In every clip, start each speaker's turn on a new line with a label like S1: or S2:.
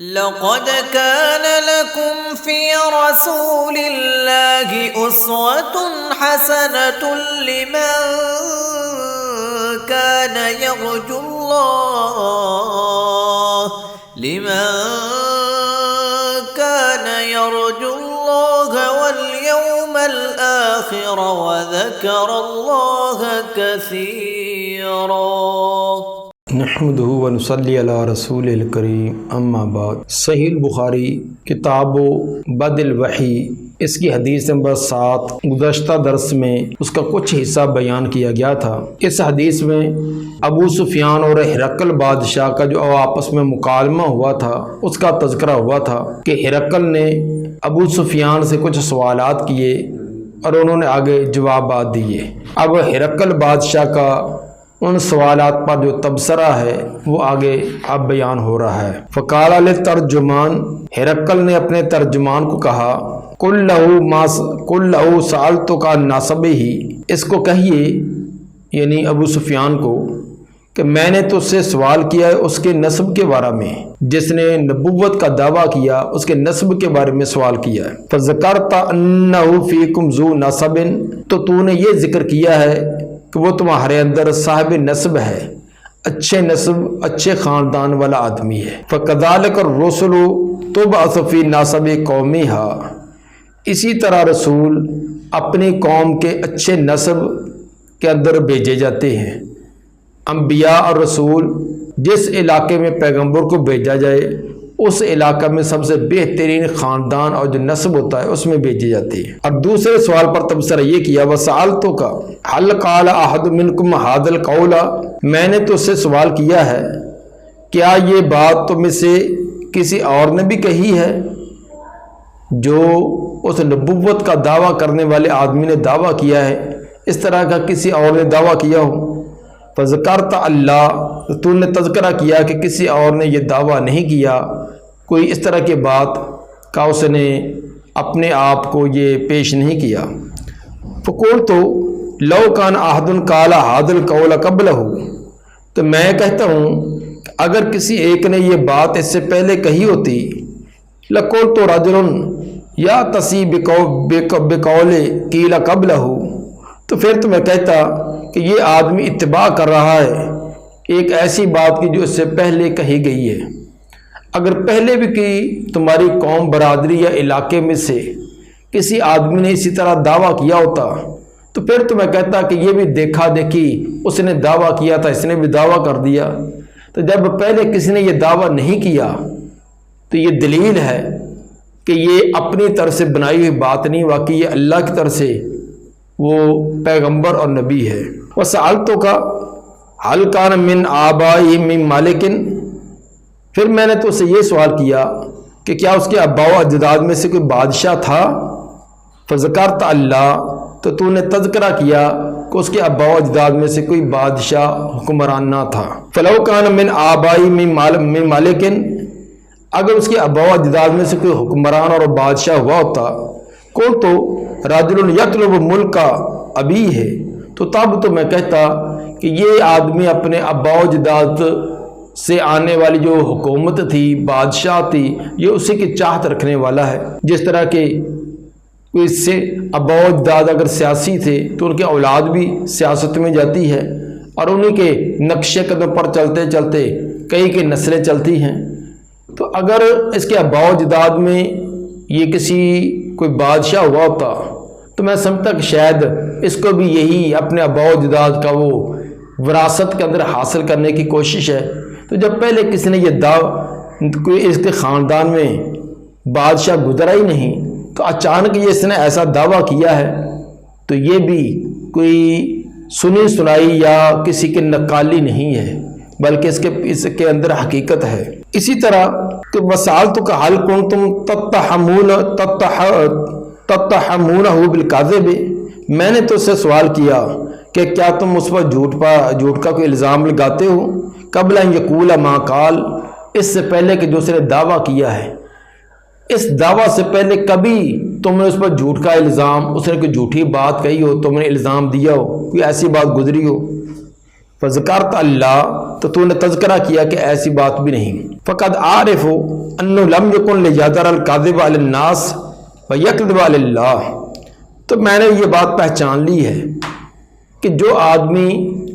S1: لقد كان لكم في رسول الله أسوة حسنة لمن كان يرجو الله واليوم الآخر وذكر الله كثيرا.
S2: نحمدہ و نصلی علی رسول الکریم اما بعد. صحیح البخاری کتاب بدء الوحی اس کی حدیث نمبر 7 گزشتہ درس میں اس کا کچھ حصہ بیان کیا گیا تھا. اس حدیث میں ابو سفیان اور ہرقل بادشاہ کا جو آپس میں مکالمہ ہوا تھا اس کا تذکرہ ہوا تھا کہ ہرقل نے ابو سفیان سے کچھ سوالات کیے اور انہوں نے آگے جوابات دیے. اب ہرقل بادشاہ کا ان سوالات پر جو تبصرہ ہے وہ آگے اب بیان ہو رہا ہے. فقال للترجمان، ہرقل نے اپنے ترجمان کو کہا قل لہو سألتک عن نسبہ، اس کو کہیے یعنی ابو سفیان کو کہ میں نے تو سے سوال کیا ہے اس کے نسب کے بارے میں، جس نے نبوت کا دعویٰ کیا اس کے نسب کے بارے میں سوال کیا ہے. فذکرت انہ فیکم ذو نسب، تو نے یہ ذکر کیا ہے کہ وہ تمہارے اندر صاحب نسب ہے، اچھے نسب اچھے خاندان والا آدمی ہے. فَكَذَلِكَ الرُّسُلُ تُبْعَثُ فِي نَسَبِ قَوْمِهَا، اسی طرح رسول اپنی قوم کے اچھے نسب کے اندر بھیجے جاتے ہیں. انبیاء اور رسول جس علاقے میں پیغمبر کو بھیجا جائے اس علاقہ میں سب سے بہترین خاندان اور جو نسب ہوتا ہے اس میں بھیجے جاتے ہیں. اور دوسرے سوال پر تبصرہ یہ کیا وَسَأَلْتُكَ هَلْ قَالَ أَحَدٌ مِّنْكُمْ هَذَا الْقَوْلَ، میں نے تو اس سے سوال کیا ہے کیا یہ بات تم میں سے کسی اور نے بھی کہی ہے جو اس نبوت کا دعویٰ کرنے والے آدمی نے دعویٰ کیا ہے اس طرح کا کسی اور نے دعویٰ کیا ہو. فذکرت اللہ، تو نے تذکرہ کیا کہ کسی اور نے یہ دعویٰ نہیں کیا، کوئی اس طرح کی بات کا اس نے اپنے آپ کو یہ پیش نہیں کیا. فقلت لو کان احد قال هذا القول قبلہ، تو میں کہتا ہوں کہ اگر کسی ایک نے یہ بات اس سے پہلے کہی ہوتی لقلت رجل یأتی بقول قیل قبلہ، تو پھر تو میں کہتا کہ یہ آدمی اتباع کر رہا ہے ایک ایسی بات کی جو اس سے پہلے کہی گئی ہے. اگر پہلے بھی کی تمہاری قوم برادری یا علاقے میں سے کسی آدمی نے اسی طرح دعویٰ کیا ہوتا تو پھر تو میں کہتا کہ یہ بھی دیکھا دیکھی اس نے دعویٰ کیا تھا اس نے بھی دعویٰ کر دیا. تو جب پہلے کسی نے یہ دعویٰ نہیں کیا تو یہ دلیل ہے کہ یہ اپنی طرف سے بنائی ہوئی بات نہیں، واقعی یہ اللہ کی طرف سے وہ پیغمبر اور نبی ہے. وَسَأَلْتُكَ هَلْ كَانَ مِنْ آبَائِهِ مِنْ مَالِكٍ، پھر میں نے تو اسے یہ سوال کیا کہ کیا اس کے آباء و اجداد میں سے کوئی بادشاہ تھا. فذکرت اللہ، تو نے تذکرہ کیا کہ اس کے آباء و اجداد میں سے کوئی بادشاہ حکمران نہ تھا. فَلَوْ كَانَ مِنْ آبَائِهِ مِنْ مَالِكٍ، اگر اس کے آباء و اجداد میں سے کوئی حکمران اور بادشاہ ہوا ہوتا قلت رجل یطلب ملک ابی ہے، تو تب تو میں کہتا کہ یہ آدمی اپنے آباء و اجداد سے آنے والی جو حکومت تھی بادشاہ تھی یہ اسی کی چاہت رکھنے والا ہے. جس طرح کہ کوئی سے آباء و اجداد اگر سیاسی تھے تو ان کے اولاد بھی سیاست میں جاتی ہے اور انہی کے نقش قدم پر چلتے چلتے کئی کی نسلیں چلتی ہیں. تو اگر اس کے آباء و اجداد میں یہ کسی کوئی بادشاہ ہوا ہوتا تو میں سمجھتا کہ شاید اس کو بھی یہی اپنے آباء و اجداد کا وہ وراثت کے اندر حاصل کرنے کی کوشش ہے. تو جب پہلے کسی نے یہ کوئی اس کے خاندان میں بادشاہ گزرا ہی نہیں تو اچانک یہ اس نے ایسا دعویٰ کیا ہے تو یہ بھی کوئی سنی سنائی یا کسی کی نقالی نہیں ہے بلکہ اس کے اندر حقیقت ہے. اسی طرح کہ وَسَأَلْتُكَ هَلْ كُنْتُمْ تَتَّهَمُونَهُ بِالْكَذِبِ، میں نے تو اس سے سوال کیا کہ کیا تم اس پر جھوٹ کا کوئی الزام لگاتے ہو قبل ان یقول ما قال، اس سے پہلے کہ جو اس نے دعویٰ کیا ہے اس دعویٰ سے پہلے کبھی تم نے اس پر جھوٹ کا الزام، اس نے کوئی جھوٹی بات کہی ہو تم نے الزام دیا ہو کوئی ایسی بات گزری ہو. فذکرت اللہ، تو تو نے تذکرہ کیا کہ ایسی بات بھی نہیں۔ فقد عارف انہ لم یکن لیذر الکاذب علی الناس ویکذب علی اللہ، تو میں نے یہ بات پہچان لی ہے کہ جو آدمی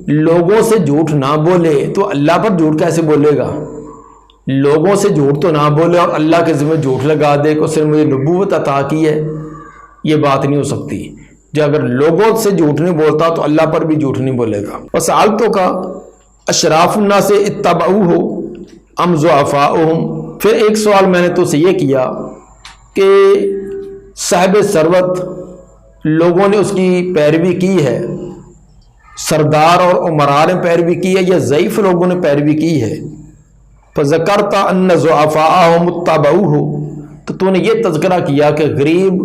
S2: لوگوں سے جھوٹ نہ بولے تو اللہ پر جھوٹ کیسے بولے گا؟ لوگوں سے جھوٹ تو نہ بولے اور اللہ کے ذمہ جھوٹ لگا دے کہ اس نے مجھے نبوت عطا کی ہے، یہ بات نہیں ہو سکتی۔ جو اگر لوگوں سے جھوٹ نہیں بولتا تو اللہ پر بھی جھوٹ نہیں بولے گا۔ وسألتو کا اشراف الناس اتبعوہ ام ضعفاؤہم، پھر ایک سوال میں نے تو سے یہ کیا کہ صاحب ثروت لوگوں نے اس کی پیروی کی ہے، سردار اور عمراء نے پیروی کی ہے، یا ضعیف لوگوں نے پیروی کی ہے؟ فذکرت ان ضعفاءہم اتبعوہ، تو نے یہ تذکرہ کیا کہ غریب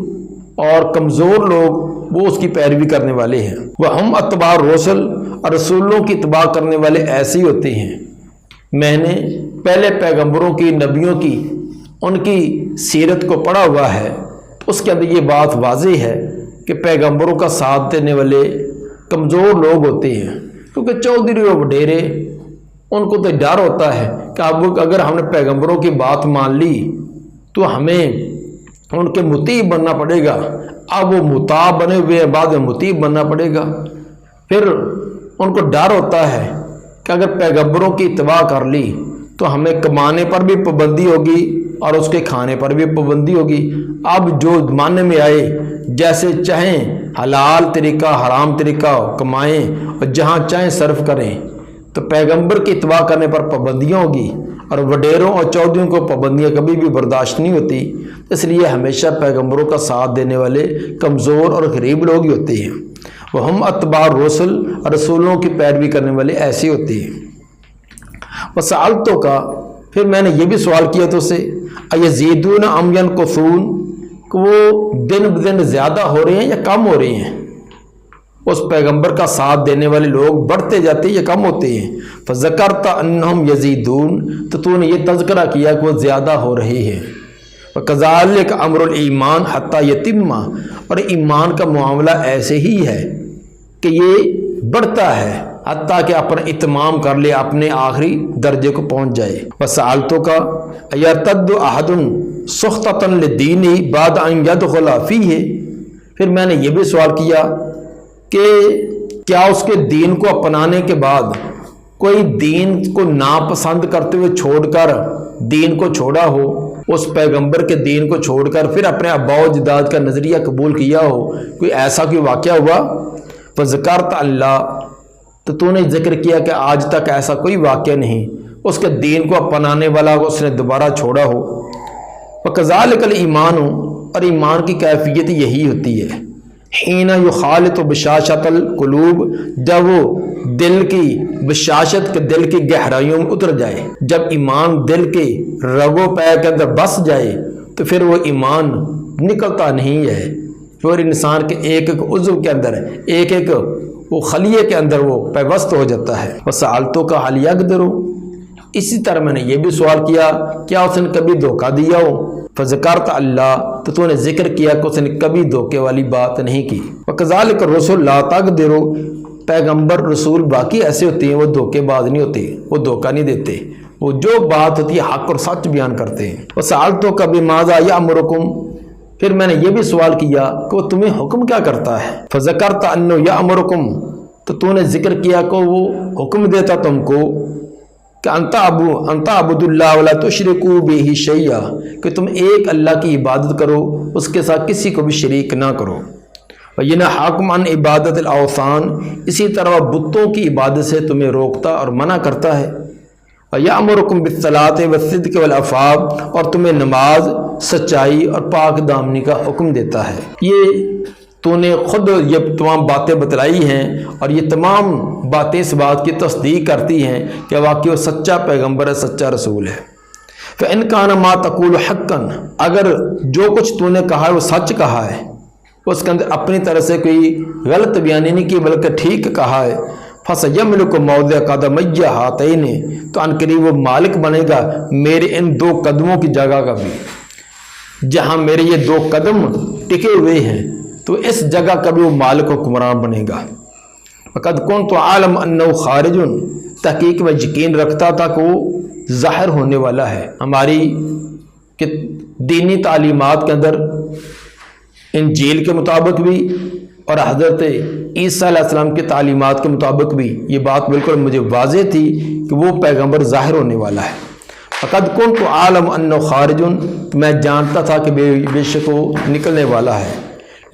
S2: اور کمزور لوگ وہ اس کی پیروی کرنے والے ہیں۔ وہم اتباع الرسل، اور رسولوں کی اتباع کرنے والے ایسے ہی ہوتے ہیں۔ میں نے پہلے پیغمبروں کی، نبیوں کی، ان کی سیرت کو پڑھا ہوا ہے، اس کے اندر یہ بات واضح ہے کہ پیغمبروں کا ساتھ دینے والے کمزور لوگ ہوتے ہیں، کیونکہ چودھری و وڈیرے ان کو تو ڈر ہوتا ہے کہ اب اگر ہم نے پیغمبروں کی بات مان لی تو ہمیں ان کے مطیع بننا پڑے گا، اب وہ مطاع بنے ہوئے بعد میں مطیع بننا پڑے گا۔ پھر ان کو ڈر ہوتا ہے کہ اگر پیغمبروں کی اتباع کر لی تو ہمیں کمانے پر بھی پابندی ہوگی اور اس کے کھانے پر بھی پابندی ہوگی۔ اب جو زمانے میں آئے جیسے چاہیں حلال طریقہ حرام طریقہ کمائیں اور جہاں چاہیں صرف کریں، تو پیغمبر کی اتباع کرنے پر پابندیاں ہوگی، اور وڈیروں اور چودھریوں کو پابندیاں کبھی بھی برداشت نہیں ہوتی۔ اس لیے ہمیشہ پیغمبروں کا ساتھ دینے والے کمزور اور غریب لوگ ہی ہوتے ہیں۔ وہ ہم اتباع الرسل، اور رسولوں کی پیروی کرنے والے ایسے ہوتے ہیں۔ وسألتو کا، پھر میں نے یہ بھی سوال کیا تو سے ایزیدون ام ینقصون، کہ وہ دن بدن زیادہ ہو رہے ہیں یا کم ہو رہے ہیں؟ اس پیغمبر کا ساتھ دینے والے لوگ بڑھتے جاتے ہیں یا کم ہوتے ہیں؟ فذکرت انہم یزیدون، تو نے یہ تذکرہ کیا کہ وہ زیادہ ہو رہے ہیں۔ وکذالک امر الایمان حتی یتم، اور ایمان کا معاملہ ایسے ہی ہے کہ یہ بڑھتا ہے حتیٰ کہ اپنا اتمام کر لے، اپنے آخری درجے کو پہنچ جائے۔ وسألتو کا ایرتد احد سخطۃ للدین بعد ان یدخل فیہ، پھر میں نے یہ بھی سوال کیا کہ کیا اس کے دین کو اپنانے کے بعد کوئی دین کو ناپسند کرتے ہوئے چھوڑ کر دین کو چھوڑا ہو، اس پیغمبر کے دین کو چھوڑ کر پھر اپنے آباء و اجداد کا نظریہ قبول کیا ہو، کوئی ایسا کوئی واقعہ ہوا؟ فذکرت اللہ، تو نے ذکر کیا کہ آج تک ایسا کوئی واقعہ نہیں اس کے دین کو اپنانے والا اس نے دوبارہ چھوڑا ہو۔ وکذالک الایمان، اور ایمان کی کیفیت یہی ہوتی ہے حین یخالط بشاشت القلوب، جب وہ دل کی بشاشت کے دل کی گہرائیوں میں اتر جائے، جب ایمان دل کے رگو پے کے اندر بس جائے تو پھر وہ ایمان نکلتا نہیں ہے، پھر انسان کے ایک ایک عضو کے اندر ایک ایک وہ خلیے کے اندر وہ پیوست ہو جاتا ہے۔ وسألتو کا حل یقدر، اسی طرح میں نے یہ بھی سوال کیا کیا اس نے کبھی دھوکہ دیا ہو؟ فذکرت اللہ، تو نے ذکر کیا کہ اس نے کبھی دھوکے والی بات نہیں کی۔ وکذالک الرسل لا تقدر، پیغمبر رسول باقی ایسے ہوتے ہیں وہ دھوکے باز نہیں ہوتے، وہ دھوکہ نہیں دیتے، وہ جو بات ہوتی ہے حق اور سچ بیان کرتے ہیں۔ وسألتو کا بماذا یأمرکم، پھر میں نے یہ بھی سوال کیا کہ وہ تمہیں حکم کیا کرتا ہے؟ فذکرت انہ یأمرکم، تو نے ذکر کیا کہ وہ حکم دیتا تم کو کہ انت عبد اللہ ولا تشرکوا بہ شیئا، کہ تم ایک اللہ کی عبادت کرو، اس کے ساتھ کسی کو بھی شریک نہ کرو۔ وینہاکم عن عبادت الاوثان، اسی طرح بتوں کی عبادت سے تمہیں روکتا اور منع کرتا ہے۔ ویأمرکم بالصلاۃ والصدق والعفاف، اور تمہیں نماز، سچائی اور پاک دامنی کا حکم دیتا ہے۔ یہ تو نے خود یہ تمام باتیں بتلائی ہیں، اور یہ تمام باتیں اس بات کی تصدیق کرتی ہیں کہ واقعی وہ سچا پیغمبر ہے، سچا رسول ہے۔ فإن كان ما تقول حقا، اگر جو کچھ تو نے کہا ہے وہ سچ کہا ہے، اس کے اندر اپنی طرح سے کوئی غلط بیانی نہیں کی بلکہ ٹھیک کہا ہے، فَسَيَمْلِكُ مَوْضِعَ قَدَمَيَّ هَاتَيْنِ، تو ان قریب وہ مالک بنے گا میرے ان دو قدموں کی جگہ کا بھی، جہاں میرے یہ دو قدم ٹکے ہوئے ہیں تو اس جگہ کا بھی وہ مالک حکمران بنے گا۔ فقد کنت عالم انہ خارج، تحقیق میں یقین رکھتا تھا کہ وہ ظاہر ہونے والا ہے۔ ہماری دینی تعلیمات کے اندر انجیل کے مطابق بھی اور حضرت عیسیٰ علیہ السلام کی تعلیمات کے مطابق بھی یہ بات بالکل مجھے واضح تھی کہ وہ پیغمبر ظاہر ہونے والا ہے۔ فقد کنت عالم انہ خارج، میں جانتا تھا کہ بے شک وہ نکلنے والا ہے۔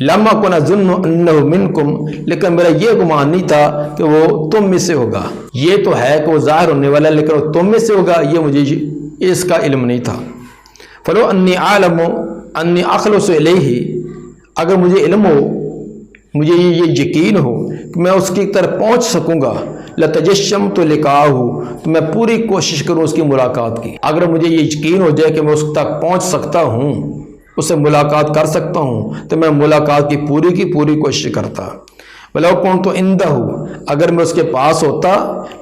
S2: لم اکن اظن انہ منکم، لیکن میرا یہ گمان نہیں تھا کہ وہ تم میں سے ہوگا۔ یہ تو ہے کہ وہ ظاہر ہونے والا ہے، لیکن وہ تم میں سے ہوگا یہ مجھے اس کا علم نہیں تھا۔ فلو انی عالم انی اخلص الیہ، اگر مجھے علم ہو، مجھے یہ یقین ہو کہ میں اس کی طرف پہنچ سکوں گا، لتجشمت لقاءہ، تو میں پوری کوشش کروں اس کی ملاقات کی۔ اگر مجھے یہ یقین ہو جائے کہ میں اس تک پہنچ سکتا ہوں، اس سے ملاقات کر سکتا ہوں، تو میں ملاقات کی پوری کوشش کرتا۔ وَلَوْ كُنْتُ عِنْدَهُ، اگر میں اس کے پاس ہوتا،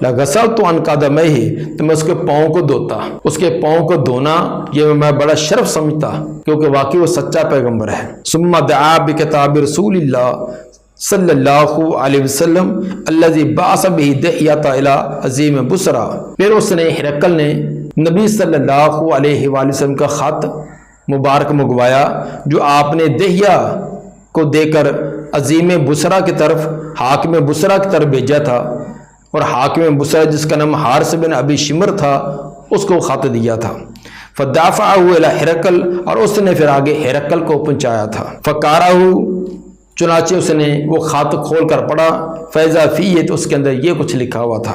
S2: لَغَسَلْتُ عَنْ قَدَمَيْهِ، تو میں اس کے پاؤں کو دھوتا۔ اس کے پاؤں کو دھونا یہ میں بڑا شرف سمجھتا، کیونکہ واقعی وہ سچا پیغمبر ہے۔ ثُمَّ دَعَا بِكِتَابِ رسول اللہ صلی اللہ علیہ وسلم الذی بعث بہ دحیۃ الی عظیم بصرہ، پھر اس نے ہرقل نے نبی صلی اللہ علیہ وآلہ وسلم کا خط مبارک منگوایا جو آپ نے دحیہ کو دے کر عظیم بصرہ کی طرف، حاکم بصرہ کی طرف بھیجا تھا، اور حاکم بصرہ جس کا نام حارث بن ابی شمر تھا اس کو خط دیا تھا۔ فدافعہ الی ہرقل، اور اس نے پھر آگے ہرقل کو پہنچایا تھا۔ فقارہ، چنانچہ اس نے وہ خط کھول کر پڑھا، فیضا فیہ، تو اس کے اندر یہ کچھ لکھا ہوا تھا،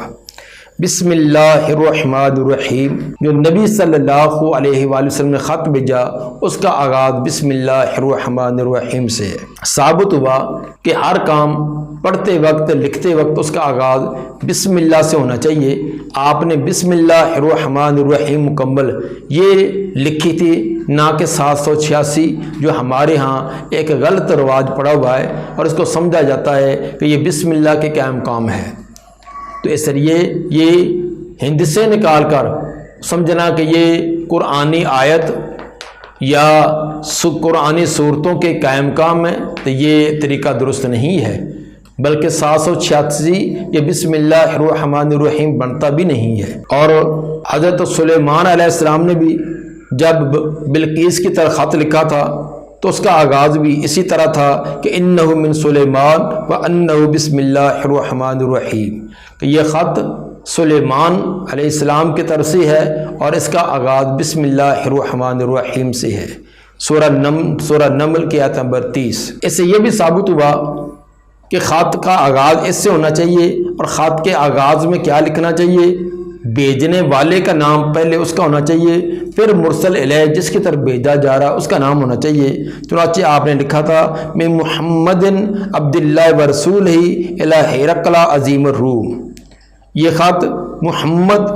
S2: بسم اللہ الرحمن الرحیم۔ جو نبی صلی اللہ علیہ وآلہ وسلم نے خط بھیجا اس کا آغاز بسم اللہ الرحمن الرحیم سے ہے۔ ثابت ہوا کہ ہر کام پڑھتے وقت، لکھتے وقت اس کا آغاز بسم اللہ سے ہونا چاہیے۔ آپ نے بسم اللہ الرحمن الرحیم مکمل یہ لکھی تھی، نہ کہ 786 جو ہمارے ہاں ایک غلط رواج پڑا ہوا ہے اور اس کو سمجھا جاتا ہے کہ یہ بسم اللہ کے قائم مقام ہے۔ تو اس لیے یہ ہند سے نکال کر سمجھنا کہ یہ قرآنی آیت یا قرآنی صورتوں کے قائم مقام ہے، تو یہ طریقہ درست نہیں ہے، بلکہ 786 یہ بسم اللہ الرحمن الرحیم بنتا بھی نہیں ہے۔ اور حضرت سلیمان علیہ السلام نے بھی جب بلقیس کی طرف خط لکھا تھا تو اس کا آغاز بھی اسی طرح تھا کہ انہ من سلیمان وانہ بسم اللہ الرحمن الرحیم، کہ یہ خط سلیمان علیہ السلام کی طرف سے ہے اور اس کا آغاز بسم اللہ الرحمن الرحیم سے ہے۔ سورہ نمل کی آیت نمبر 30۔ اس سے یہ بھی ثابت ہوا کہ خط کا آغاز اس سے ہونا چاہیے، اور خط کے آغاز میں کیا لکھنا چاہیے؟ بھیجنے والے کا نام پہلے اس کا ہونا چاہیے، پھر مرسل الیہ جس کی طرف بھیجا جا رہا اس کا نام ہونا چاہیے۔ چنانچہ آپ نے لکھا تھا میں محمد عبداللہ ورسولہ الی ہرقل عظیم الروم۔ یہ خط محمد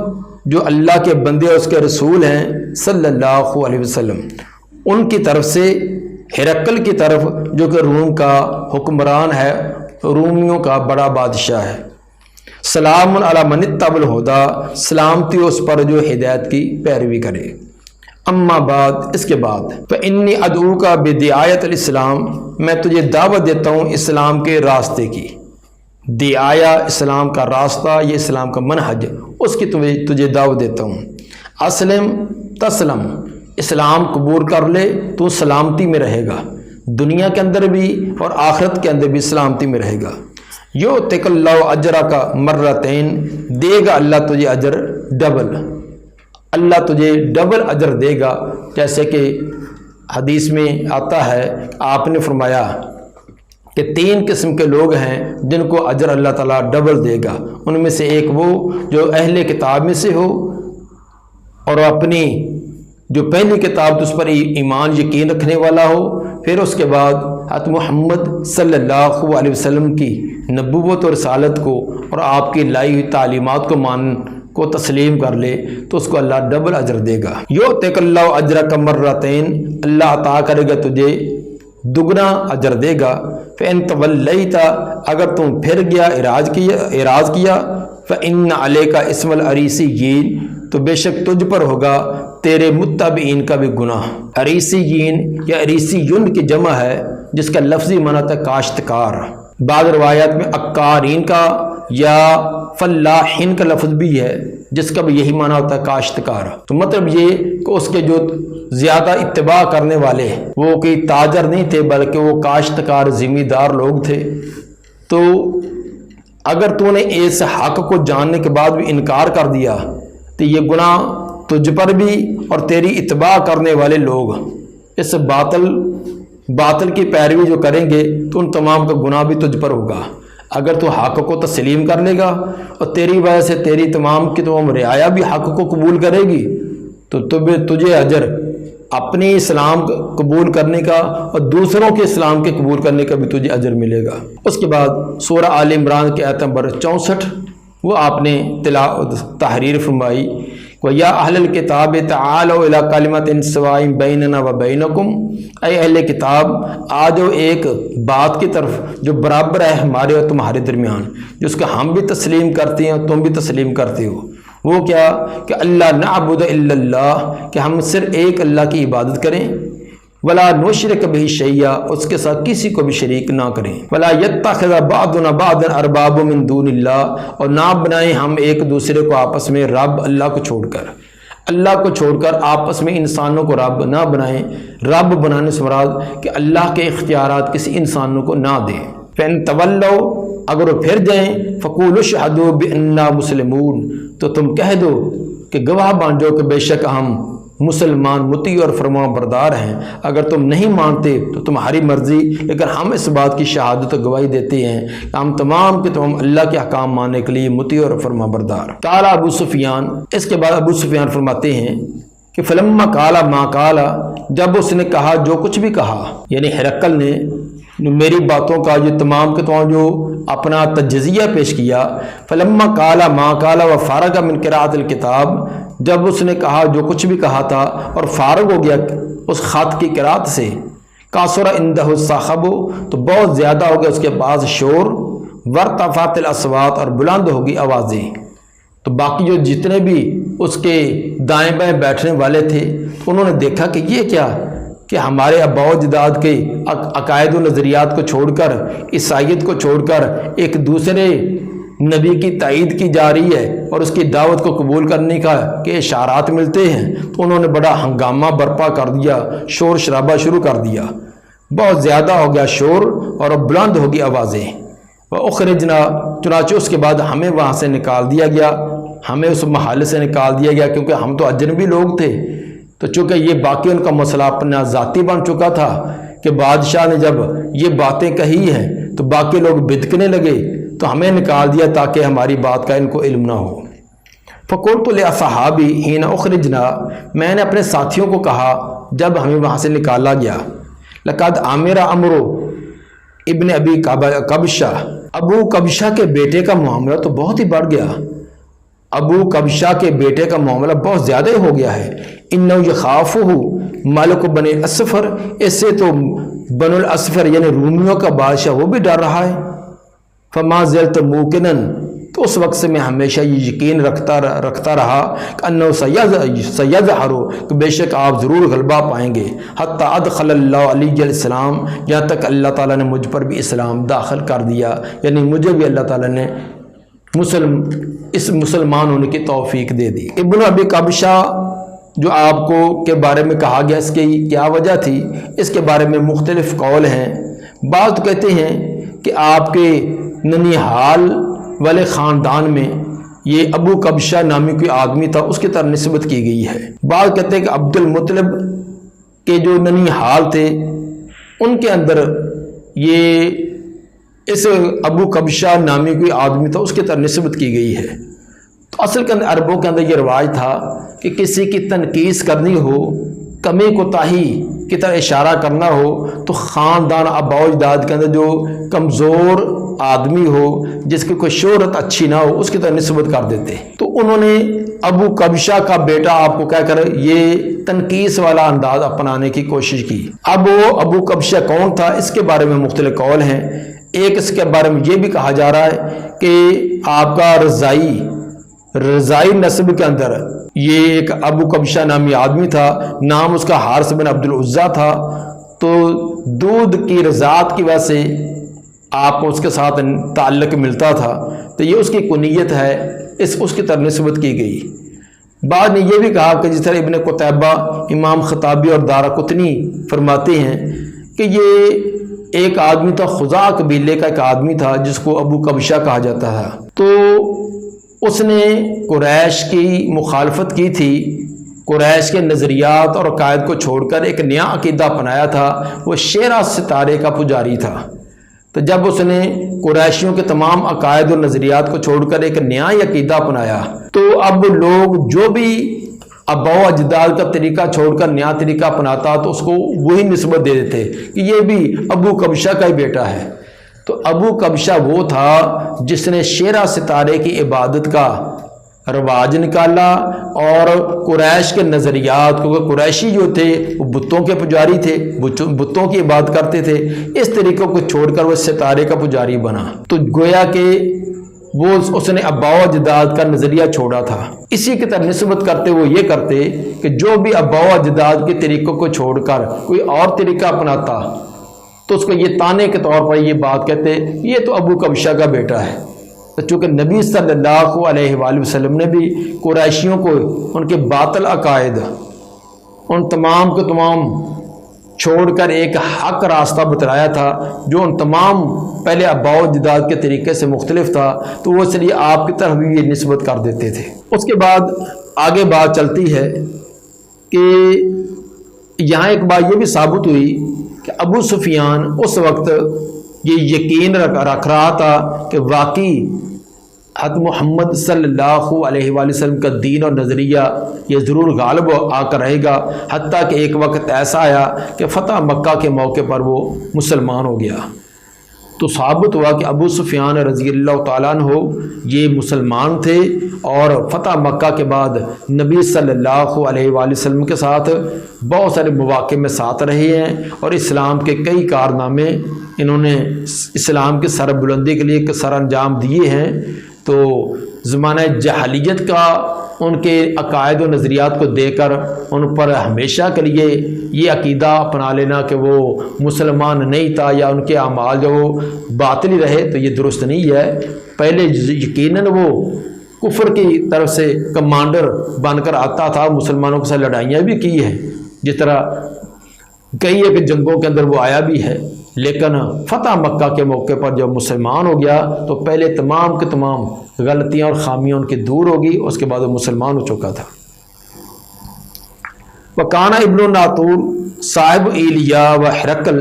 S2: جو اللہ کے بندے اور اس کے رسول ہیں صلی اللہ علیہ وسلم، ان کی طرف سے ہرقل کی طرف جو کہ روم کا حکمران ہے، رومیوں کا بڑا بادشاہ ہے۔ سلام علی من اتبع الہدی، سلامتی اس پر جو ہدایت کی پیروی کرے۔ اما بعد، اس کے بعد، فانی ادعوک بدعایۃ الاسلام، میں تجھے دعوت دیتا ہوں اسلام کے راستے کی۔ دعایا اسلام کا راستہ، یہ اسلام کا منہج، اس کی تجھے دعوت دیتا ہوں۔ اسلم تسلم، اسلام قبول کر لے تو سلامتی میں رہے گا، دنیا کے اندر بھی اور آخرت کے اندر بھی سلامتی میں رہے گا۔ یؤتک اللہ اجرہ کا مرتین، دے گا اللہ تجھے اجر ڈبل، اللہ تجھے ڈبل اجر دے گا۔ جیسے کہ حدیث میں آتا ہے، آپ نے فرمایا کہ 3 قسم کے لوگ ہیں جن کو اجر اللہ تعالیٰ ڈبل دے گا۔ ان میں سے ایک وہ جو اہل کتاب میں سے ہو اور اپنی جو پہلی کتاب اس پر ایمان یقین رکھنے والا ہو، پھر اس کے بعد حضرت محمد صلی اللہ علیہ وسلم کی نبوت اور رسالت کو اور آپ کی لائی ہوئی تعلیمات کو تسلیم کر لے تو اس کو اللہ ڈبل اجر دے گا۔ یؤتک اللہ اجرک مرتین، اللہ عطا کرے گا تجھے دگنا اجر دے گا۔ فإن تولیت، اگر تم پھر گیا اعراض کیا، فإن علیک اسم العریسیین، تو بے شک تجھ پر ہوگا تیرے متبعین کا بھی گناہ۔ عریسیین یا عریسیون کی جمع ہے جس کا لفظی معنی تھا کاشتکار۔ بعض روایات میں اکارین کا یا فلاحین کا لفظ بھی ہے، جس کا بھی یہی معنی ہوتا ہے کاشتکار۔ تو مطلب یہ کہ اس کے جو زیادہ اتباع کرنے والے وہ کوئی تاجر نہیں تھے، بلکہ وہ کاشتکار ذمہ دار لوگ تھے۔ تو اگر تو نے اس حق کو جاننے کے بعد بھی انکار کر دیا تو یہ گناہ تجھ پر بھی اور تیری اتباع کرنے والے لوگ اس باطل کی پیروی جو کریں گے تو ان تمام کا گناہ بھی تجھ پر ہوگا۔ اگر تو حق کو تسلیم کر لے گا اور تیری وجہ سے تیری تمام کی تمام رعایا بھی حق کو قبول کرے گی تو تجھے اجر اپنی اسلام قبول کرنے کا اور دوسروں کے اسلام کے قبول کرنے کا بھی تجھے اجر ملے گا۔ اس کے بعد سورہ آل عمران کے آیت نمبر 64 وہ آپ نے تحریر فرمائی، وَيَا أَهْلَ الْكِتَابِ تَعَالَوْا إِلَىٰ كَلِمَةٍ سَوَاءٍ بَيْنَنَا وَبَيْنَكُمْ، اے اہل کتاب آ جاؤ ایک بات کی طرف جو برابر ہے ہمارے اور تمہارے درمیان، جس کا ہم بھی تسلیم کرتے ہیں اور تم بھی تسلیم کرتے ہو۔ وہ کیا کہ اللہ نعبد الا اللہ، کہ ہم صرف ایک اللہ کی عبادت کریں، ولا نشرک بہ شیئا، اس کے ساتھ کسی کو بھی شریک نہ کریں، ولا یتخذ بعضنا بعضا اربابا من دون اللہ، اور نہ بنائیں ہم ایک دوسرے کو آپس میں رب اللہ کو چھوڑ کر آپس میں انسانوں کو رب نہ بنائیں۔ رب بنانے سے مراد کہ اللہ کے اختیارات کسی انسانوں کو نہ دیں۔ فَإِن تَوَلَّوْا، اگر وہ پھر جائیں، فَقُولُوا اشْهَدُوا بِأَنَّا مُسْلِمُونَ، تو تم کہہ دو کہ گواہ بن جاؤ کہ بے شک ہم مسلمان مطیع اور فرما بردار ہیں۔ اگر تم نہیں مانتے تو تمہاری مرضی، لیکن ہم اس بات کی شہادت و گواہی دیتے ہیں کہ ہم تمام کے تمام اللہ کے احکام ماننے کے لیے مطیع اور فرما بردار۔ قال ابو سفیان، اس کے بعد ابو سفیان فرماتے ہیں کہ فلما قال ما قال، جب اس نے کہا جو کچھ بھی کہا، یعنی ہرقل نے میری باتوں کا یہ تمام کے تمام جو اپنا تجزیہ پیش کیا، فلما قال ما قال وفارغ من قراءۃ الکتاب، جب اس نے کہا جو کچھ بھی کہا تھا اور فارغ ہو گیا اس خط کی قراءت سے، کاسر عندہ الصخب، تو بہت زیادہ ہو گیا اس کے پاس شور، ورتفعت الاصوات، اور بلند ہوگی آوازیں۔ تو باقی جو جتنے بھی اس کے دائیں بائیں بیٹھنے والے تھے انہوں نے دیکھا کہ یہ کیا کہ ہمارے آباء و اجداد کے عقائد و نظریات کو چھوڑ کر، عیسائیت کو چھوڑ کر ایک دوسرے نبی کی تائید کی جا رہی ہے اور اس کی دعوت کو قبول کرنے کا کے اشارات ملتے ہیں۔ تو انہوں نے بڑا ہنگامہ برپا کر دیا، شور شرابہ شروع کر دیا، بہت زیادہ ہو گیا شور اور بلند ہوگی آوازیں۔ وَأُخْرِجْنَا، چنانچہ اس کے بعد ہمیں وہاں سے نکال دیا گیا، ہمیں اس محلے سے نکال دیا گیا، کیونکہ ہم تو اجنبی لوگ تھے۔ تو چونکہ یہ باقی ان کا مسئلہ اپنا ذاتی بن چکا تھا کہ بادشاہ نے جب یہ باتیں کہی ہیں تو باقی لوگ بدکنے لگے، تو ہمیں نکال دیا تاکہ ہماری بات کا ان کو علم نہ ہو۔ فَقُلْتُ لِأَصْحَابِي حِينَ أُخْرِجْنَا، میں نے اپنے ساتھیوں کو کہا جب ہمیں وہاں سے نکالا گیا، لَقَدْ أَمِرَ عَمْرُ ابن ابی قبشہ، ابو قبشہ کے بیٹے کا معاملہ تو بہت ہی بڑھ گیا، ابو قبشہ کے بیٹے کا معاملہ بہت زیادہ ہی ہو گیا ہے۔ اِنَّهُ يَخَافُهُ مَلِكُ بني الاسفر، اس سے تو بنو الاسفر یعنی رومیوں کا بادشاہ وہ بھی ڈر رہا ہے۔ فَمَا زِلْتُ مُوقِنًا، تو اس وقت سے میں ہمیشہ یہ یقین رکھتا رہا کہ انه سیظہر، کہ بے شک آپ ضرور غلبہ پائیں گے، حتی ادخل اللہ علی الاسلام، یہاں تک اللہ تعالیٰ نے مجھ پر بھی اسلام داخل کر دیا، یعنی مجھے بھی اللہ تعالیٰ نے اس مسلمان ہونے کی توفیق دے دی۔ ابن ابی قبشہ جو آپ کو کے بارے میں کہا گیا، اس کی کیا وجہ تھی، اس کے بارے میں مختلف قول ہیں۔ بعض کہتے ہیں کہ آپ کے ننیحال والے خاندان میں یہ ابو قبشہ نامی کوئی آدمی تھا، اس کی طرح نسبت کی گئی ہے۔ بعض کہتے ہیں کہ عبد المطلب کے جو ننیحال تھے ان کے اندر یہ اس ابو قبشہ نامی کوئی آدمی تھا، اس کی طرح نسبت کی گئی ہے۔ تو اصل کے اندر عربوں کے اندر یہ رواج تھا کہ کسی کی تنقیص کرنی ہو، کمی کوتاہی کی طرح اشارہ کرنا ہو تو خاندان آباء و اجداد کے اندر جو کمزور آدمی ہو، جس کی کوئی شہرت اچھی نہ ہو، اس کی طرح نسبت کر دیتے۔ تو انہوں نے ابو قبشہ کا بیٹا آپ کو کہہ کر یہ تنقیص والا انداز اپنانے کی کوشش کی۔ اب وہ ابو قبشہ کون تھا، اس کے بارے میں مختلف قول ہیں۔ ایک اس کے بارے میں یہ بھی کہا جا رہا ہے کہ آپ کا رضائی نسب کے اندر یہ ایک ابو قبشہ نامی آدمی تھا، نام اس کا حارث بن عبد العزیٰ تھا۔ تو دودھ کی رضاعت کی وجہ سے آپ کو اس کے ساتھ تعلق ملتا تھا، تو یہ اس کی کنیت ہے، اس کی طرف نسبت کی گئی۔ بعد نے یہ بھی کہا کہ جس طرح ابن قتیبہ، امام خطابی اور دارقطنی فرماتے ہیں کہ یہ ایک آدمی تھا، خزاع قبیلے کا ایک آدمی تھا جس کو ابو کبشہ کہا جاتا ہے، تو اس نے قریش کی مخالفت کی تھی، قریش کے نظریات اور عقائد کو چھوڑ کر ایک نیا عقیدہ اپنایا تھا، وہ شیرہ ستارے کا پجاری تھا۔ تو جب اس نے قریشیوں کے تمام عقائد اور نظریات کو چھوڑ کر ایک نیا عقیدہ اپنایا، تو اب لوگ جو بھی آباء و اجداد کا طریقہ چھوڑ کر نیا طریقہ اپناتا تو اس کو وہی نسبت دے دیتے کہ یہ بھی ابو کبشہ کا ہی بیٹا ہے۔ تو ابو کبشہ وہ تھا جس نے شیرہ ستارے کی عبادت کا رواج نکالا اور قریش کے نظریات، کیونکہ قریشی جو تھے وہ بتوں کے پجاری تھے، بتوں کی عبادت کرتے تھے، اس طریقے کو چھوڑ کر وہ ستارے کا پجاری بنا۔ تو گویا کہ وہ اس نے آباء و اجداد کا نظریہ چھوڑا تھا۔ اسی کی طرح نسبت کرتے وہ یہ کرتے کہ جو بھی آباء و اجداد کے طریقوں کو چھوڑ کر کوئی اور طریقہ اپناتا تو اس کو یہ تانے کے طور پر یہ بات کہتے یہ تو ابو کبشہ کا بیٹا ہے۔ چونکہ نبی صلی اللہ علیہ وآلہ وسلم نے بھی قریشیوں کو ان کے باطل عقائد ان تمام کے تمام چھوڑ کر ایک حق راستہ بتلایا تھا جو ان تمام پہلے آباء و اجداد کے طریقے سے مختلف تھا، تو وہ اس لیے آپ کی طرف بھی یہ نسبت کر دیتے تھے۔ اس کے بعد آگے بات چلتی ہے کہ یہاں ایک بات یہ بھی ثابت ہوئی کہ ابو سفیان اس وقت یہ یقین رکھ رہا تھا کہ واقعی حضرت محمد صلی اللہ علیہ وآلہ وسلم کا دین اور نظریہ یہ ضرور غالب آ کر رہے گا، حتیٰ کہ ایک وقت ایسا آیا کہ فتح مکہ کے موقع پر وہ مسلمان ہو گیا۔ تو ثابت ہوا کہ ابو سفیان رضی اللہ تعالیٰ عنہ یہ مسلمان تھے اور فتح مکہ کے بعد نبی صلی اللہ علیہ وآلہ وسلم کے ساتھ بہت سارے مواقع میں ساتھ رہے ہیں اور اسلام کے کئی کارنامے انہوں نے اسلام کی سر بلندی کے لیے سر انجام دیے ہیں۔ تو زمانہ جاہلیت کا ان کے عقائد و نظریات کو دے کر ان پر ہمیشہ کے لیے یہ عقیدہ اپنا لینا کہ وہ مسلمان نہیں تھا یا ان کے اعمال جو باطل ہی رہے، تو یہ درست نہیں ہے۔ پہلے یقیناً وہ کفر کی طرف سے کمانڈر بن کر آتا تھا، مسلمانوں کے ساتھ لڑائیاں بھی کی ہیں، جس طرح کئی ایک جنگوں کے اندر وہ آیا بھی ہے، لیکن فتح مکہ کے موقع پر جب مسلمان ہو گیا تو پہلے تمام کے تمام غلطیاں اور خامیاں ان کی دور ہوگی، اس کے بعد وہ مسلمان ہو چکا تھا۔ وکانا ابن ناطور صاحب ایلیا و ہرقل،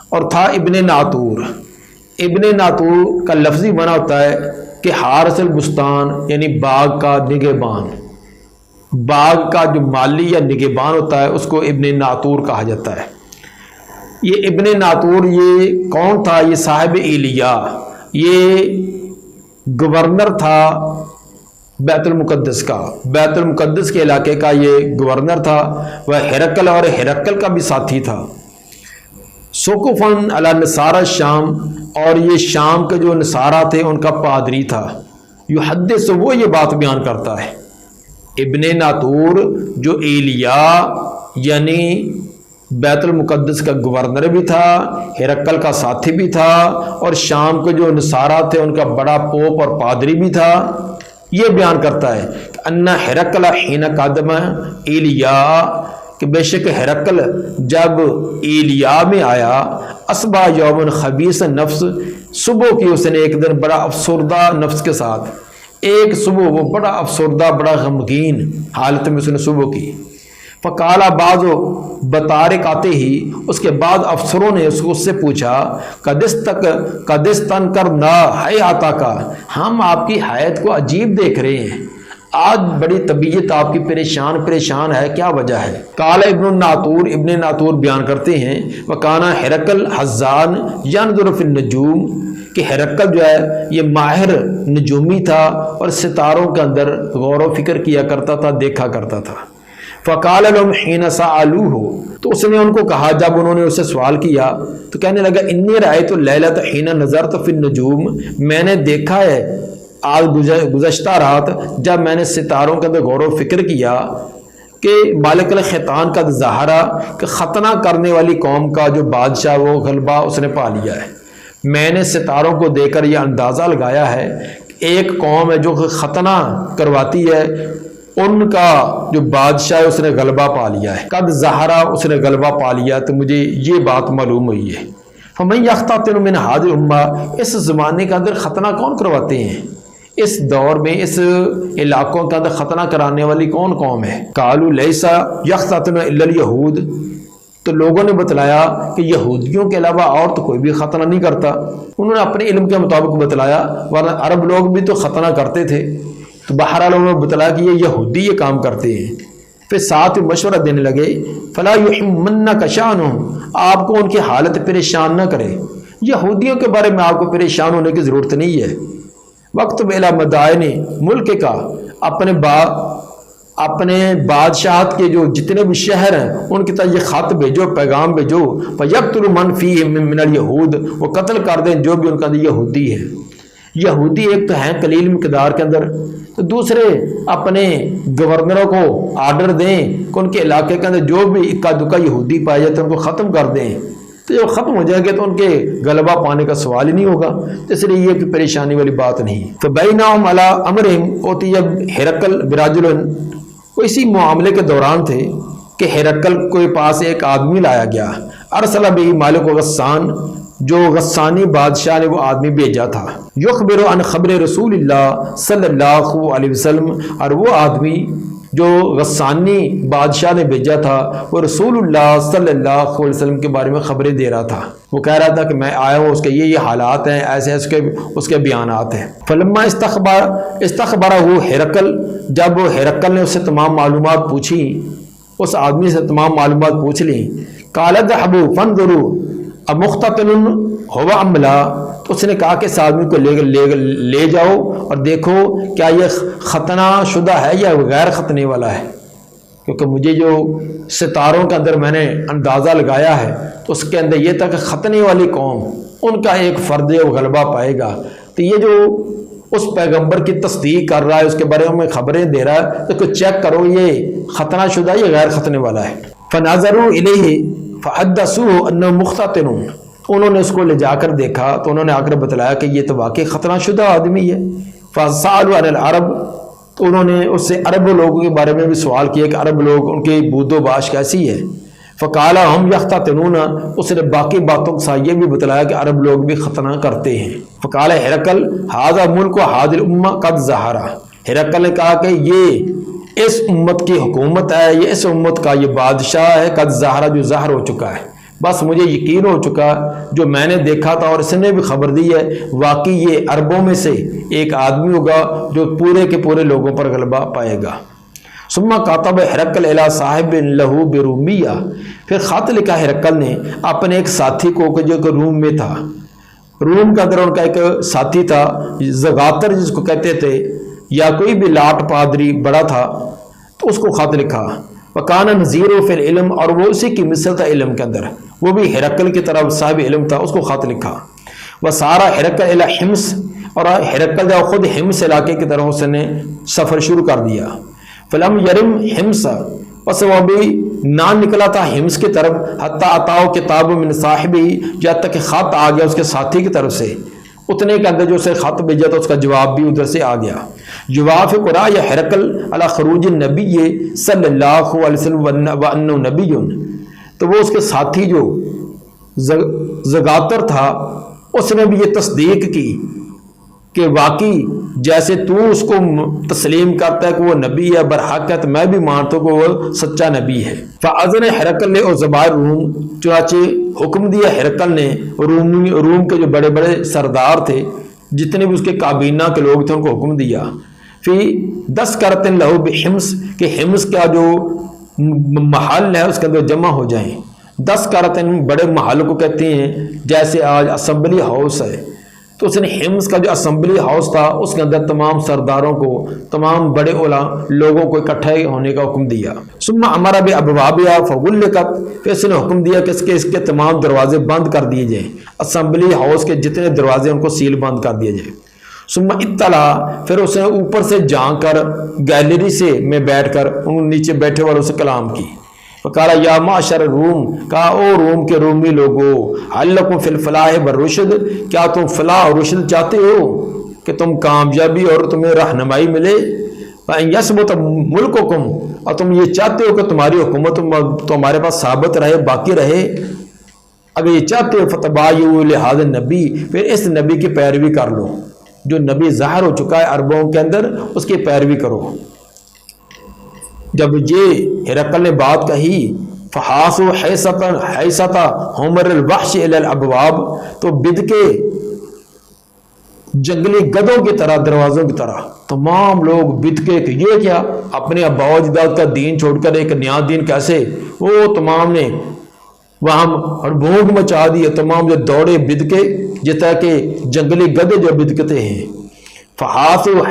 S2: اور تھا ابن ناطور۔ ابن ناطور کا لفظی معنی ہوتا ہے کہ حارس البستان، یعنی باغ کا نگہبان، باغ کا جو مالی یا نگہبان ہوتا ہے اس کو ابن ناطور کہا جاتا ہے۔ یہ ابن ناطور یہ کون تھا؟ یہ صاحب ایلیا، یہ گورنر تھا بیت المقدس کا، بیت المقدس کے علاقے کا یہ گورنر تھا۔ وہ ہرقل، اور ہرقل کا بھی ساتھی تھا۔ سوقفن علی نصارى الشام، اور یہ شام کے جو نصارہ تھے ان کا پادری تھا۔ یحدث، وہ یہ بات بیان کرتا ہے۔ ابن ناطور جو ایلیا یعنی بیت المقدس کا گورنر بھی تھا، ہرقل کا ساتھی بھی تھا، اور شام کے جو نصارہ تھے ان کا بڑا پوپ اور پادری بھی تھا، یہ بیان کرتا ہے کہ ان ہرقل حین قدم ایلیا، کہ بے شک ہرقل جب ایلیا میں آیا، اصبح یوم خبیث نفس، صبح کی اس نے ایک دن بڑا افسردہ نفس کے ساتھ، ایک صبح وہ بڑا افسردہ بڑا غمگین حالت میں اس نے صبح کی۔ فقالا بعضو، بطارق آتے ہی اس کے بعد افسروں نے اس سے پوچھا، قدستن کرنا حیاتا کا، ہم آپ کی حیات کو عجیب دیکھ رہے ہیں، آج بڑی طبیعت آپ کی پریشان ہے، کیا وجہ ہے؟ قال ابن ناطور، ابن ناطور بیان کرتے ہیں، وکانا ہرقل حزان ینظر فی النجوم، کہ ہرقل جو ہے یہ ماہر نجومی تھا اور ستاروں کے اندر غور و فکر کیا کرتا تھا، دیکھا کرتا تھا۔ فقال لهم حين سألوه، تو اس نے ان کو کہا جب انہوں نے اسے سوال کیا تو کہنے لگا، انی رأیت اللیلۃ حين نظرت فی النجوم، میں نے دیکھا ہے آج گزشتہ رات جب میں نے ستاروں کے اندر غور و فکر کیا کہ مالک الختان کا ظاہرہ کہ ختنہ کرنے والی قوم کا جو بادشاہ وہ غلبہ اس نے پا لیا ہے۔ میں نے ستاروں کو دے کر یہ اندازہ لگایا ہے ایک قوم ہے جو ختنہ کرواتی ہے، ان کا جو بادشاہ ہے اس نے غلبہ پا لیا ہے، قد ظہرا اس نے غلبہ پا لیا، تو مجھے یہ بات معلوم ہوئی ہے۔ فمن یختتن من هذه الامہ، اس زمانے کے اندر ختنہ کون کرواتے ہیں؟ اس دور میں اس علاقوں کے اندر ختنہ کرانے والی کون قوم ہے؟ قالوا لیس یختتن الا الیہود، تو لوگوں نے بتلایا کہ یہودیوں کے علاوہ اور تو کوئی بھی ختنہ نہیں کرتا۔ انہوں نے اپنے علم کے مطابق بتلایا، ورنہ عرب لوگ بھی تو ختنہ کرتے تھے، تو بہرحال انہوں نے بتلایا کہ یہ یہودی یہ کام کرتے ہیں۔ پھر ساتھ مشورہ دینے لگے، فلا یحمنک شأنہم، آپ کو ان کی حالت پریشان نہ کرے، یہودیوں کے بارے میں آپ کو پریشان ہونے کی ضرورت نہیں ہے۔ وقت الی مدائن ملک کا، اپنے بادشاہت کے جو جتنے بھی شہر ہیں ان کی طرح یہ خط بھیجو، پیغام بھیجو، فیقتلوا من فیہم من الیہود، وہ قتل کر دیں جو بھی ان کا یہودی ہے۔ یہودی ایک تو ہیں قلیل مقدار کے اندر، تو دوسرے اپنے گورنروں کو آرڈر دیں کہ ان کے علاقے کے اندر جو بھی اکا دکا یہودی پائے جاتے ہیں ان کو ختم کر دیں، تو جب ختم ہو جائے گا تو ان کے غلبہ پانے کا سوال ہی نہیں ہوگا، اس لیے یہ کہ پریشانی والی بات نہیں۔ فبینہم علی امرہم اوتی، جب ہرقل براجل، وہ اسی معاملے کے دوران تھے کہ ہرقل کے پاس ایک آدمی لایا گیا، ارسل بہ مالک غسان، جو غسانی بادشاہ نے وہ آدمی بھیجا تھا، یخبر عن خبر رسول اللہ صلی اللہ علیہ وسلم، اور وہ آدمی جو غسانی بادشاہ نے بھیجا تھا وہ رسول اللہ صلی اللہ علیہ وسلم کے بارے میں خبریں دے رہا تھا، وہ کہہ رہا تھا کہ میں آیا ہوں، اس کے یہ حالات ہیں، ایسے اس کے بیانات ہیں۔ فلما استخبرہ ہرقل، جب ہرقل نے اس سے تمام معلومات پوچھی، اس آدمی سے تمام معلومات پوچھ لی، قال اذهبوا فانظروا امختتن هو ام لا، تو اس نے کہا کہ اس آدمی کو لے جاؤ اور دیکھو کیا یہ ختنہ شدہ ہے یا غیر ختنے والا ہے، کیونکہ مجھے جو ستاروں کے اندر میں نے اندازہ لگایا ہے تو اس کے اندر یہ تھا کہ ختنے والی قوم ان کا ایک فرد ہے وہ غلبہ پائے گا، تو یہ جو اس پیغمبر کی تصدیق کر رہا ہے، اس کے بارے میں خبریں دے رہا ہے، تو کوئی چیک کرو یہ ختنہ شدہ یا غیر ختنے والا ہے۔ فناظروا الیہ فحدثوه انه مختتن، انہوں نے اس کو لے جا کر دیکھا تو انہوں نے آ کر بتلایا کہ یہ تو واقعی ختنہ شدہ آدمی ہے۔ فسألوا عن العرب، تو انہوں نے اس سے عرب لوگوں کے بارے میں بھی سوال کیا کہ عرب لوگ ان کی بود و باش کیسی ہے۔ فقال ہم یختتنون، اس نے باقی باتوں کے ساتھ یہ بھی بتلایا کہ عرب لوگ بھی ختنہ کرتے ہیں۔ فقال ہرقل ھذا ملک ھذی الامہ قد ظہر، ہرقل نے کہا کہ یہ اس امت کی حکومت ہے، یہ اس امت کا یہ بادشاہ ہے، قد ظہر جو ظاہر ہو چکا ہے، بس مجھے یقین ہو چکا جو میں نے دیکھا تھا اور اس نے بھی خبر دی ہے، واقعی یہ عربوں میں سے ایک آدمی ہوگا جو پورے کے پورے لوگوں پر غلبہ پائے گا۔ ثم کاتب ہرقل الی صاحب لہ برومیہ، پھر خط لکھا ہرقل نے اپنے ایک ساتھی کو جو کہ روم میں تھا، روم کے اندر ان کا ایک ساتھی تھا زغاتر جس کو کہتے تھے، یا کوئی بھی لاٹ پادری بڑا تھا، تو اس کو خط لکھا۔ وکان نذیر فی العلم، اور وہ اسی کی مثل تھا علم کے اندر، وہ بھی ہرقل کی طرف صاحب علم تھا، اس کو خط لکھا۔ وسارا ہرقل الی حمص، اور ہرقل جو خود حمص علاقے کی طرف اس نے سفر شروع کر دیا۔ فلم یرم حمص، پس وہ بھی نہ نکلا تھا حمص کی طرف، حتی اتاؤ کتاب من صاحبی، جب تک کہ خط آ گیا اس کے ساتھی کی طرف سے، اتنے کے اندر جو اسے خط بھیجا تو اس کا جواب بھی ادھر سے آ گیا۔ جواب قرآ یا ہرقل علی خروج النبی صلی اللہ علیہ وسلم وانہ نبی، تو وہ اس کے ساتھی جو زغاتر تھا اس نے بھی یہ تصدیق کی کہ واقعی جیسے تو اس کو تسلیم کرتا ہے کہ وہ نبی ہے، برحق ہے، تو میں بھی مانتا ہوں کہ وہ سچا نبی ہے۔ فاذن ہرقل نے زبائر روم، چنانچہ حکم دیا ہرقل نے روم کے جو بڑے بڑے سردار تھے، جتنے بھی اس کے کابینہ کے لوگ تھے، ان کو حکم دیا فی 10 کرتن لہو بحمص، کہ حمص کا جو محل ہے اس کے اندر جمع ہو جائیں۔ 10 کرتن بڑے محل کو کہتے ہیں، جیسے آج اسمبلی ہاؤس ہے، تو اس نے حمص کا جو اسمبلی ہاؤس تھا اس کے اندر تمام سرداروں کو، تمام بڑے لوگوں کو اکٹھے ہونے کا حکم دیا۔ ثم امر بابوابها فغلقت، پھر اس نے حکم دیا کہ اس کے تمام دروازے بند کر دیے جائیں، اسمبلی ہاؤس کے جتنے دروازے ان کو سیل بند کر دیے جائیں۔ ثم اطلع، پھر اس نے اوپر سے جھانک کر گیلری سے میں بیٹھ کر ان نیچے بیٹھے والوں سے کلام کی۔ فقال یا معشر روم، کہا او روم کے رومی لوگو، هل لکم فی الفلاح والرشد، کیا تم فلاح اور رشد چاہتے ہو کہ تم کامیابی اور تمہیں رہنمائی ملے؟ فَإِنْ يَثْبُتَ مُلْكُكُمْ، اور تم یہ چاہتے ہو کہ تمہاری حکومت تمہارے پاس ثابت رہے، باقی رہے، اگر یہ چاہتے ہو فَتَبَايُوا لِهَذَا النَّبِيِّ، پھر اس نبی کی پیروی کر لو جو نبی ظاہر ہو چکا ہے عربوں کے اندر، اس کی پیروی کرو۔ جب یہ ہرقل نے بات کہی فحاسوا حیثۃ حمر الوحش الی الابواب، تو بد کے جنگلی گدوں کی طرح، دروازوں کی طرح تمام لوگ بد کے کہ یہ کیا، اپنے آبا و اجداد کا دین چھوڑ کر ایک نیا دین کیسے، وہ تمام نے وہاں اور بھوک مچا دی، تمام جو دوڑے بد کے جس طرح کہ جنگلی گدے جو بدکتے ہیں۔ فحاسوا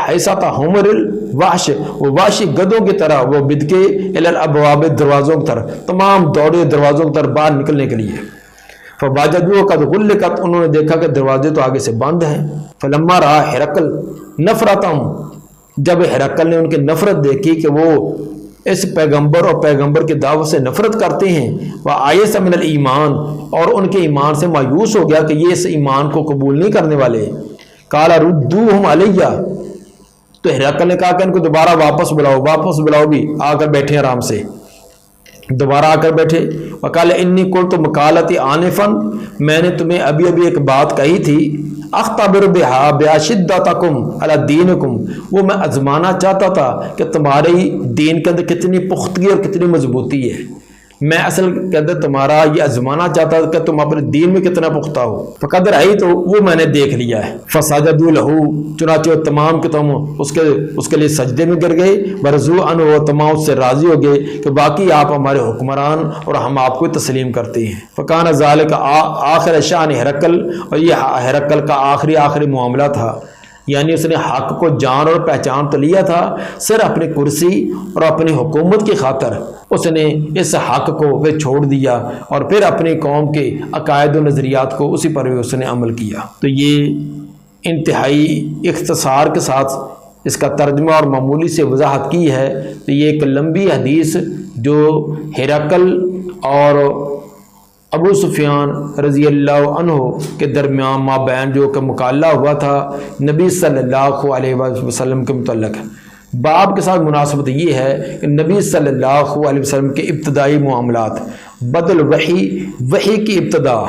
S2: حیثۃ حمر الوحش، وہ وحشی گدوں کی طرح وہ بد کے الی الابواب، دروازوں کی طرف تمام دوڑے دروازوں کی طرف باہر نکلنے کے لیے۔ فوجدوا قد غلقت، انہوں نے دیکھا کہ دروازے تو آگے سے بند ہیں۔ فلما رأى ہرقل نفرتهم، جب ہرقل نے ان کی نفرت دیکھی کہ وہ اس پیغمبر اور پیغمبر کی دعوت سے نفرت کرتے ہیں، وآیس من الایمان، اور ان کے ایمان سے مایوس ہو گیا کہ یہ اس ایمان کو قبول نہیں کرنے والے، قال ردوہم علیہ، تو ہرقل نے کہا کہ ان کو دوبارہ واپس بلاؤ، واپس بلاؤ، بھی آ کر بیٹھے آرام سے، دوبارہ آ کر بیٹھے۔ وقال انی قلت مقالتی آنفا، میں نے تمہیں ابھی ابھی ایک بات کہی تھی، اختبر بہا شدتکم علی دینکم، وہ میں آزمانا چاہتا تھا کہ تمہاری دین کے اندر کتنی پختگی اور کتنی مضبوطی ہے، میں اصل کے اندر تمہارا یہ آزمانا چاہتا تھا کہ تم اپنے دین میں کتنا پختہ ہو۔ فقد رأیت، وہ میں نے دیکھ لیا ہے۔ فسجدوا لہ، چنانچہ وہ تمام کے تم اس کے لیے سجدے میں گر گئے، ورضوا عنہ، وہ تمام اس سے راضی ہو گئے کہ باقی آپ ہمارے حکمران اور ہم آپ کو تسلیم کرتے ہیں۔ فکان ذالک آخر شأن ہرقل، اور یہ ہرقل کا آخری معاملہ تھا، یعنی اس نے حق کو جان اور پہچان تو لیا تھا، صرف اپنی کرسی اور اپنی حکومت کی خاطر اس نے اس حق کو وہ چھوڑ دیا، اور پھر اپنی قوم کے عقائد و نظریات کو اسی پر اس نے عمل کیا۔ تو یہ انتہائی اختصار کے ساتھ اس کا ترجمہ اور معمولی سے وضاحت کی ہے۔ تو یہ ایک لمبی حدیث جو ہرقل اور ابو سفیان رضی اللہ عنہ کے درمیان مابین جو کہ مکالمہ ہوا تھا نبی صلی اللہ علیہ وسلم کے متعلق ہے۔ باب کے ساتھ مناسبت یہ ہے کہ نبی صلی اللہ علیہ وسلم کے ابتدائی معاملات، بدل وحی کی ابتدا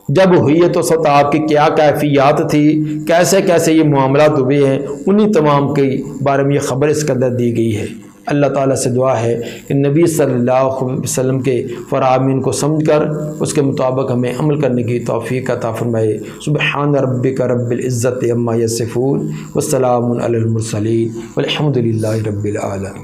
S2: جب ہوئی ہے تو سب آپ کی کیا کیفیات تھی، کیسے کیسے یہ معاملات ہوئے ہیں، انہی تمام کے بارے میں یہ خبر اس کے اندر دی گئی ہے۔ اللہ تعالیٰ سے دعا ہے کہ نبی صلی اللہ علیہ وسلم کے فرامین کو سمجھ کر اس کے مطابق ہمیں عمل کرنے کی توفیق عطا فرمائے۔ سبحان ربک رب العزت عما یصفون، والسلام علی المرسلین، والحمد للہ رب العالمین۔